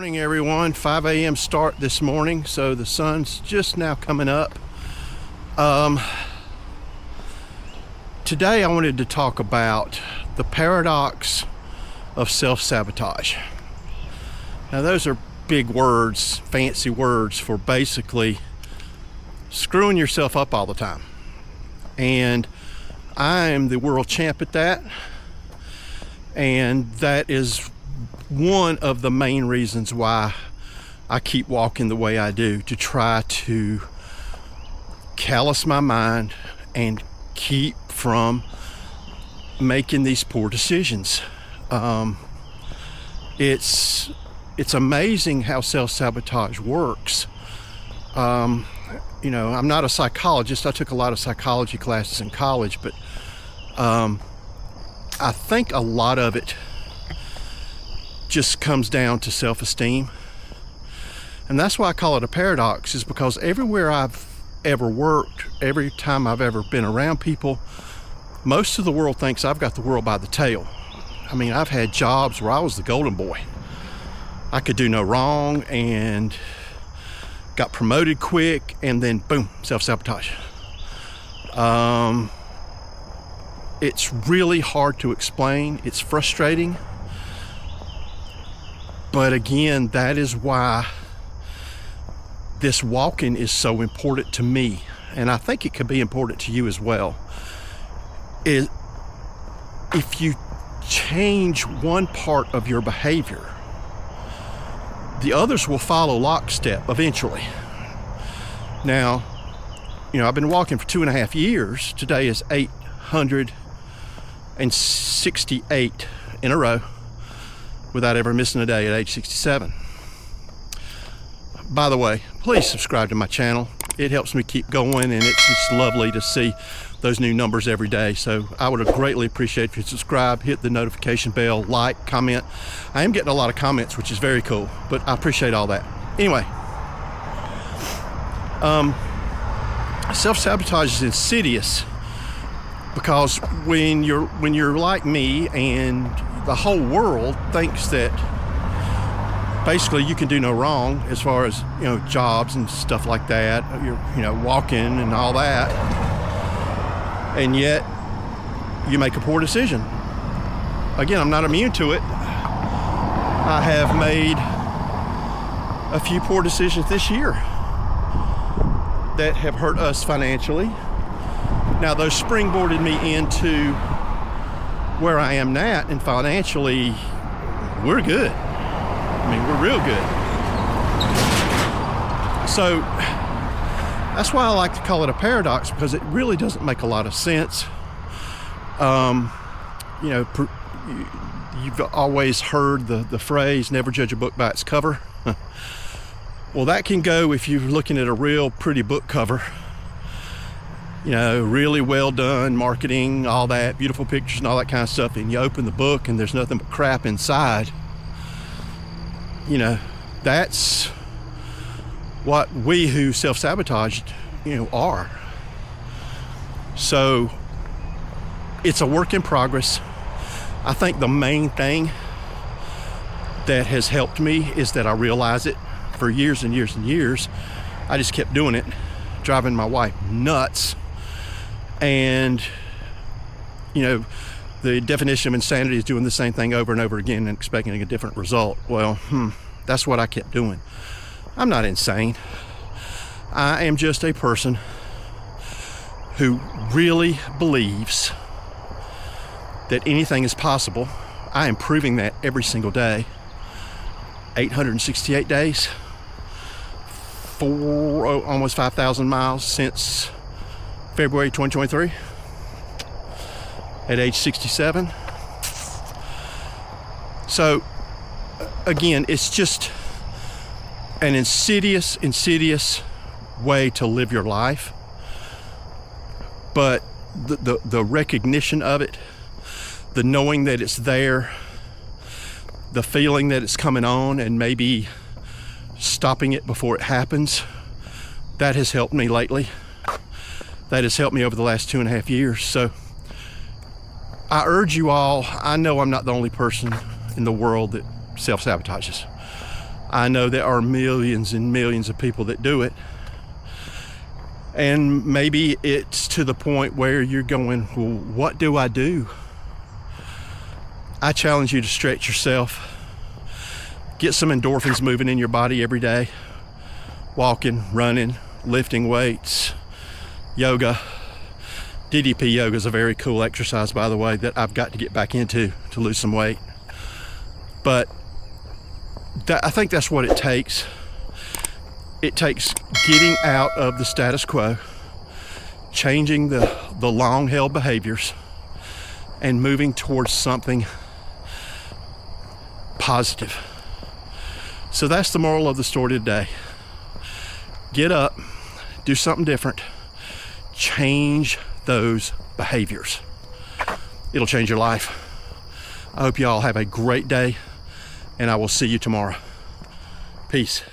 Morning everyone, 5 a.m. start this morning, so the sun's just now coming up. Today I wanted to talk about the paradox of self-sabotage. Now those are big words, fancy words for basically screwing yourself up all the time. And I am the world champ at that. And that is one of the main reasons why I keep walking the way I do, to try to callous my mind and keep from making these poor decisions. It's amazing how self-sabotage works. I'm not a psychologist. I took a lot of psychology classes in college, but I think a lot of it just comes down to self-esteem. And that's why I call it a paradox, is because everywhere I've ever worked, every time I've ever been around people, most of the world thinks I've got the world by the tail. I mean, I've had jobs where I was the golden boy. I could do no wrong and got promoted quick, and then boom, self-sabotage. It's really hard to explain. It's frustrating. But again, that is why this walking is so important to me. And I think it could be important to you as well. If you change one part of your behavior, the others will follow lockstep eventually. Now, I've been walking for 2.5 years. Today is 868 in a row without ever missing a day at age 67. By the way, please subscribe to my channel. It helps me keep going, and it's just lovely to see those new numbers every day. So I would greatly appreciate if you subscribe, hit the notification bell, like, comment. I am getting a lot of comments, which is very cool, but I appreciate all that. Anyway, self-sabotage is insidious, because when you're like me and the whole world thinks that basically you can do no wrong as far as jobs and stuff like that, you're walking and all that, and yet you make a poor decision. Again, I'm not immune to it. I have made a few poor decisions this year that have hurt us financially. Now, those springboarded me into where I am now, and financially, we're good. I mean, we're real good. So that's why I like to call it a paradox, because it really doesn't make a lot of sense. You've always heard the phrase, never judge a book by its cover. Well, that can go if you're looking at a real pretty book cover. Really well done marketing, all that, beautiful pictures and all that kind of stuff, and you open the book and there's nothing but crap inside. That's what we who self-sabotaged, are. So it's a work in progress. I think the main thing that has helped me is that I realize it. For years and years and years, I just kept doing it, driving my wife nuts. And the definition of insanity is doing the same thing over and over again and expecting a different result. Well, that's what I kept doing. I'm not insane. I am just a person who really believes that anything is possible. I am proving that every single day. 868 days, almost 5,000 miles since February 2023, at age 67. So again, it's just an insidious way to live your life. But the recognition of it, the knowing that it's there, the feeling that it's coming on, and maybe stopping it before it happens, that has helped me lately. That has helped me over the last 2.5 years. So I urge you all, I know I'm not the only person in the world that self-sabotages. I know there are millions and millions of people that do it. And maybe it's to the point where you're going, well, what do I do? I challenge you to stretch yourself. Get some endorphins moving in your body every day. Walking, running, lifting weights, yoga. DDP yoga is a very cool exercise, by the way, that I've got to get back into to lose some weight. But I think that's what it takes. It takes getting out of the status quo, changing the long-held behaviors, and moving towards something positive. So that's the moral of the story today. Get up, do something different, change those behaviors. It'll change your life. I hope you all have a great day, and I will see you tomorrow. Peace.